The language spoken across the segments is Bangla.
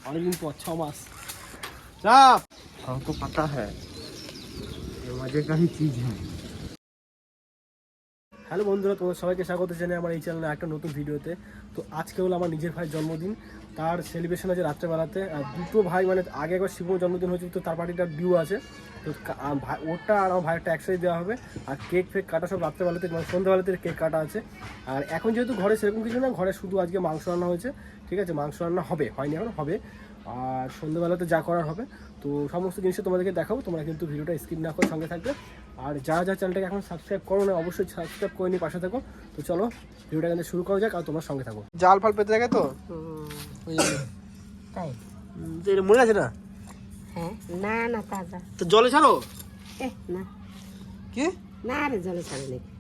অনেকদিন পর 6 মাস চাপ हमको पता है ये मजे का ही चीज है। হ্যালো বন্ধুরা, তোমাদের সবাইকে স্বাগত জানাই আমার এই চ্যানেলে একটা নতুন ভিডিওতে। তো আজকে হলো আমার নিজের ভাইয়ের জন্মদিন, তার সেলিব্রেশন আছে রাত্রেবেলাতে। আর দুটো ভাই মানে আগে একবার শিবর জন্মদিন হয়েছিল, তো তার পার্টিটা ডিউ আছে, তো ভাই ওটা আর আমার ভাইয়েরটা একসাথে দেওয়া হবে। আর কেক ফেক কাটা সব রাত্রেবেলাতে মানে সন্ধ্যাবেলাতে কেক কাটা আছে। আর এখন যেহেতু ঘরে সেরকম কিছু না, ঘরে শুধু আজকে মাংস রান্না হয়েছে, ঠিক আছে, মাংস রান্না হবে, হয়নি এখন হবে। আর সন্ধ্যাবেলাতে যা করার হবে, তো সমস্ত জিনিসটা তোমাদেরকে দেখাবো, তোমরা কিন্তু ভিডিওটা স্কিপ না করে সঙ্গে থাকবে। আর যারা যারা চ্যানেলটাকে এখন সাবস্ক্রাইব করো না, অবশ্যই সাবস্ক্রাইব করে নিয়ে পাশে থাকো। তো চলো ভিডিওটা কিন্তু শুরু করা যাক, আর তোমার সঙ্গে থাকো। জাল ফাল পেতে থাকে তো তাই এটা মনে আছে না? হ্যাঁ, না না তাজা তো জলে ছাড়ো না কি না রে, জলে ছাড়ে নাকি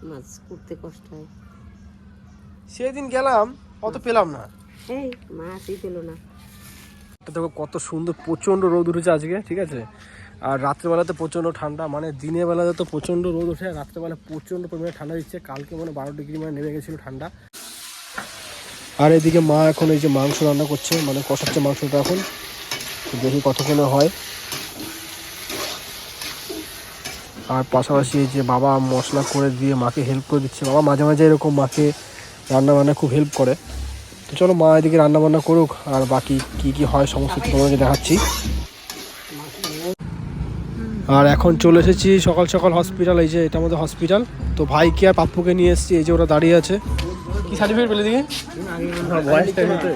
মাছ করতে কষ্ট হয়। সেদিন গেলাম অত পেলাম না। এই মাছই পেলো না। দেখো কত সুন্দর, প্রচণ্ড রোদ উঠেছে আজকে, ঠিক আছে। আর রাত্রেবেলাতে প্রচণ্ড ঠান্ডা, মানে দিনের বেলাতে তো প্রচণ্ড রোদ ওঠে, রাত্রেবেলা প্রচণ্ড পরিমাণে ঠান্ডা দিচ্ছে। কালকে মানে 12 ডিগ্রি মানে নেমে গেছিলো ঠান্ডা। আর এদিকে মা এখন এই যে মাংস রান্না করছে, মানে কষাচ্ছে মাংসটা এখন, দেখি কতক্ষণে হয়। আর পাশাপাশি এই যে বাবা মশলা করে দিয়ে মাকে হেল্প করে দিচ্ছে। বাবা মাঝে মাঝে এরকম মাকে রান্না বান্না খুব হেল্প করে। তো চলো মা এদিকে রান্না বান্না করুক, আর বাকি কি কি হয় সমস্ত তোমাকে দেখাচ্ছি। আর এখন চলে এসেছি সকাল সকাল হসপিটাল, এই যে এটা আমাদের হসপিটাল। তো ভাইকে আর পাপ্পুকে নিয়ে এসেছি, এই যে ওরা দাঁড়িয়ে আছে। কি সার্টিফিকেট পেলে দিকে?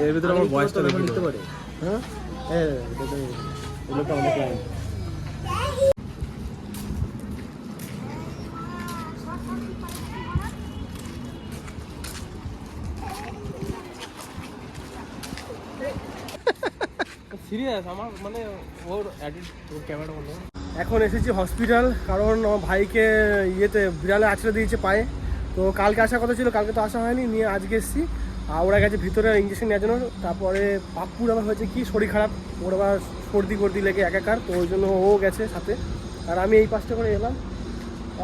এর ভিতরে আমার বয়সটা লিখতে পারে। হ্যাঁ সিরিয়াস আমার মানে ওর ক্যামেরা বন্ধ। এখন এসেছি হসপিটাল, কারণ আমার ভাইকে ইয়েতে বিড়ালে আছড়ে দিয়েছে পায়ে। তো কালকে আসার কথা ছিল, কালকে তো আসা হয়নি, নিয়ে আজকে এসেছি। আর ওরা গেছে ভিতরে ইঞ্জেকশন নেওয়ার জন্য। তারপরে পাপ্পুর আবার হয়েছে কি শরীর খারাপ, ওর আবার সর্দি ফর্দি লেগে একাকার, তো ওই জন্য ও গেছে সাথে। আর আমি এই পাশটা করে এলাম।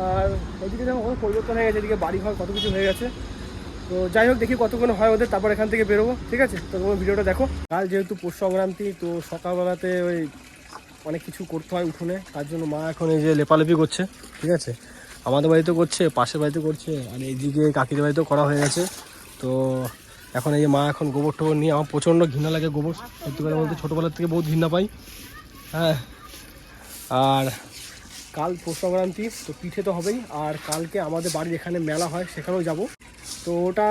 আর এদিকে যেমন কোনো পরিবর্তন হয়ে গেছে, এদিকে বাড়ি ঘর কত কিছু হয়ে গেছে। তো যাই হোক, দেখি কতক্ষণ হয় ওদের, তারপর এখান থেকে বেরোবো, ঠিক আছে। তো তোমার ভিডিওটা দেখো। কাল যেহেতু পৌষ সংক্রান্তি, তো সকালবেলাতে ওই অনেক কিছু করতে হয় উঠোনে, তার জন্য মা এখন এই যে লেপালেপি করছে, ঠিক আছে। আমাদের বাড়িতেও করছে, পাশের বাড়িতে করছে, আর এইদিকে কাকিদের বাড়িতেও করা হয়ে গেছে। তো এখন এই যে মা এখন গোবর টোবর নিয়ে, আমার প্রচণ্ড ঘৃণা লাগে গোবর, সত্যি কথা বলতে ছোটোবেলার থেকে বহুত ঘৃণা পাই। হ্যাঁ, আর কাল পৌষ সংক্রান্তি, তো পিঠে তো হবেই। আর কালকে আমাদের বাড়ির এখানে মেলা হয়, সেখানেও যাব। তো ওটা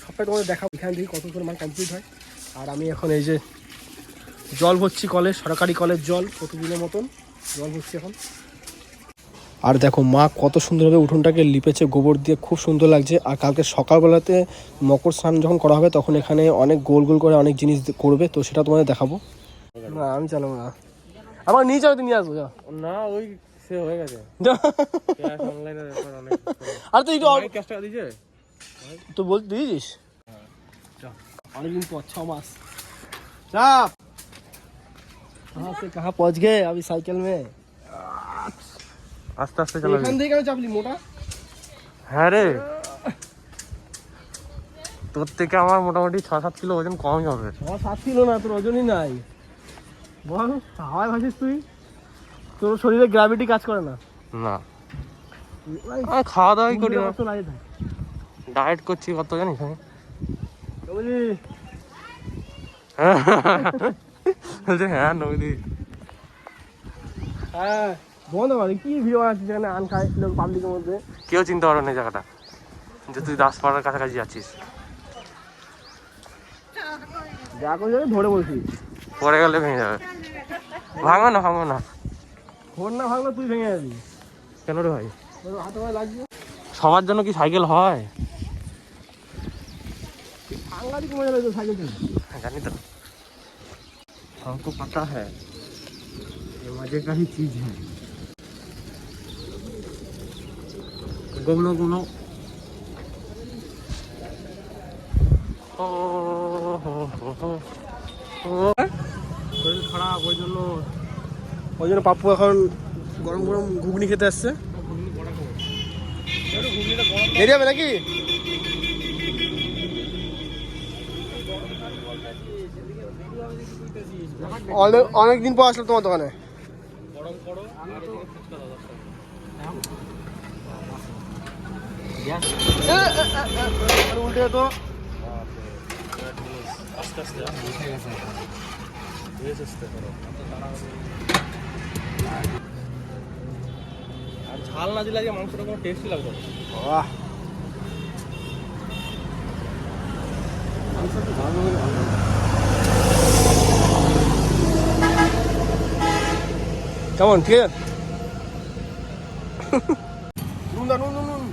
সবটাই তোমাদের দেখাবো, এখান থেকে কতক্ষণ আমার কমপ্লিট হয়। আর আমি এখন এই যে জল ভরছি কলে, সরকারি কলের জল, প্রতিদিনের মতন জল ভরছি এখন। আর দেখো মা কত সুন্দরভাবে উঠোনটাকে লিপেছে গোবর দিয়ে, খুব সুন্দর লাগছে। আর কালকে সকালবেলাতে মকর স্নান যখন করা হবে, তখন এখানে অনেক গোল গোল করে অনেক জিনিস করবে, তো সেটা তোমাদের দেখাবো। না আমি চালাবো না, আমার নিয়ে যাও, নিয়ে আসবো, যাও না ওই সে হয়ে গেছে ক্যাশ অনলাইনে ব্যাপার অনেক। আর তো একটু ক্যাশ টাকা দিয়েছে তো বলতে দিয়েছিস অনেকদিন পর 6 মাস চাপ। कहाँ से कहाँ पहुँच गए अभी साइकिल में? আস্তে আস্তে চালাবি। এখান থেকে কেন চাপলি মোটা? হ্যাঁ রে, তোর থেকে আমার মোটামুটি 6-7 কিলো ওজন কমই হবে। আমার 7 ছিল না, তোর ওজনই নাই। বল হাওয়ায় ভাসিস তুই, তোর শরীরে গ্র্যাভিটি কাজ করে না। না আমি খাওয়া দাওয়াই করি না, কত লাগে থাকে ডায়েট করছি কত জানিস আমি। বুঝলি? বলছে হ্যাঁ নবীদি। হ্যাঁ বন্ধ করে কি ভিডিও আছে যেখানে আন খায় লোক পাবলিকের মধ্যে। কেউ চিনতে পারবে না জায়গাটা, যে তুই দাসপাড়ার কাছাকাছি যাচ্ছিস। যা করে যাবে ধরে বলছি, পরে গেলে ভেঙে যাবে। ভাঙো না ভাঙো না। ফোন না ভাঙলে তুই ভেঙে যাবি। কেন রে ভাই, হাতে পায়ে লাগবে। সবার জন্য কি সাইকেল হয়? আংলাদি কমে যাবে তো সাইকেল থেকে। জানি তো, हमको पता है ये मजे का ही चीज है। घूमनो घूमनो শরীর খারাপ, ওই জন্য পাপ্পু এখন গরম গরম ঘুগনি খেতে আসছে। দেরি হবে নাকি? অনেক দিন পর আসলো তোমার দোকানে। উল্টে তো আর ঝাল না দিলে আজকে মাংসটা কোনো টেস্টই লাগবে না। বাহ, কেমন ঠিক আছে? নুন দা, নুন নুন নুন।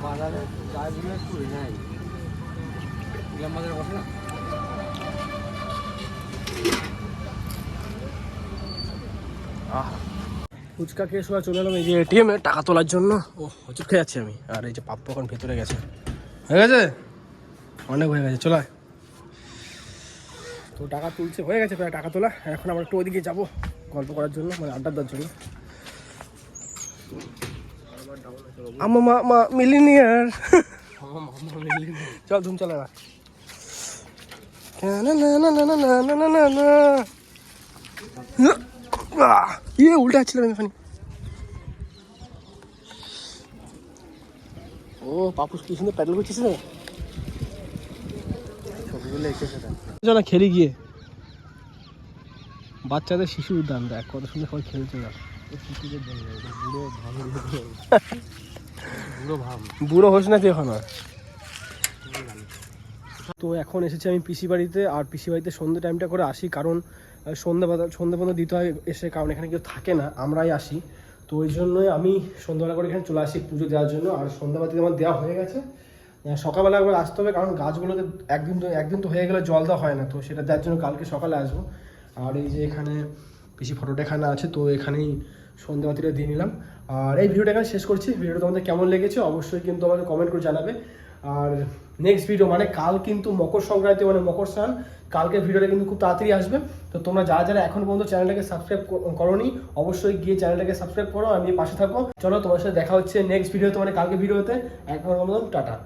বাজারে যায় বুঝলে একটু নাই ইলাম বাজারে বসে না। ফুচকা খেয়ে সময় চলে এলাম এই যে এটিএমে টাকা তোলার জন্য। ও হচুর খেয়ে যাচ্ছি আমি। আর এই যে পাপ্পু এখন ভেতরে গেছে। হয়ে গেছে, অনেক হয়ে গেছে, চলে তো টাকা তুলছে, হয়ে গেছে প্রায় টাকা তোলা। এখন আমরা একটু ওইদিকে যাবো গল্প করার জন্য, মানে আড্ডা দেওয়ার জন্য। আমার মা মিলিনিয়ার। চল ধুম চলে না। ইয়ে উল্টা ছিল এখানে। ও পাপুস কি সুন্দর প্যাডেল করছিস রে। ছবিগুলো এসেছে না খেলি গিয়ে বাচ্চাদের শিশু উদ্যান, দেখ কত সুন্দর সবাই খেলছে। না শিশুদের জন্য বুড়ো ভাব, বুড়ো ভাব, বুড়ো হোস না তুই এখন আর। তো এখন এসেছি আমি পিসি বাড়িতে। আর পিসি বাড়িতে সন্ধ্যে টাইমটা করে আসি, কারণ সন্ধ্যে পর্যন্ত দিতে হয় এসে, কারণ এখানে কেউ থাকে না, আমরাই আসি। তো ওই জন্যই আমি সন্ধ্যাবেলা করে এখানে চলে আসি পুজো দেওয়ার জন্য। আর সন্ধ্যাবাতি আমার দেওয়া হয়ে গেছে, সকালবেলা একবার আসতে হবে, কারণ গাছগুলোতে একদিন তো হয়ে গেলে জল দেওয়া হয় না, তো সেটা দেওয়ার জন্য কালকে সকালে আসবো। আর এই যে এখানে পিসি ফটোটা এখানে আছে, তো এখানেই সন্ধ্যাবাতিটা দিয়ে নিলাম। আর এই ভিডিওটা এখানে শেষ করছি। ভিডিওটা তোমাদের কেমন লেগেছে অবশ্যই কিন্তু আমাকে কমেন্ট করে জানাবে। আর নেক্সট ভিডিও মানে কাল কিন্তু মকর সংক্রান্তি, মানে মকর স্নান, কালকে ভিডিওটা কিন্তু খুব তাড়াতাড়ি আসবে। তো তোমরা যারা যারা এখন পর্যন্ত চ্যানেলটাকে সাবস্ক্রাইব করোনি অবশ্যই গিয়ে চ্যানেলটাকে সাবস্ক্রাইব করো, আমি পাশে থাকো। চলো তোমার সাথে দেখা হচ্ছে নেক্সট ভিডিওতে, মানে কালকে ভিডিওতে। এখন টাটা।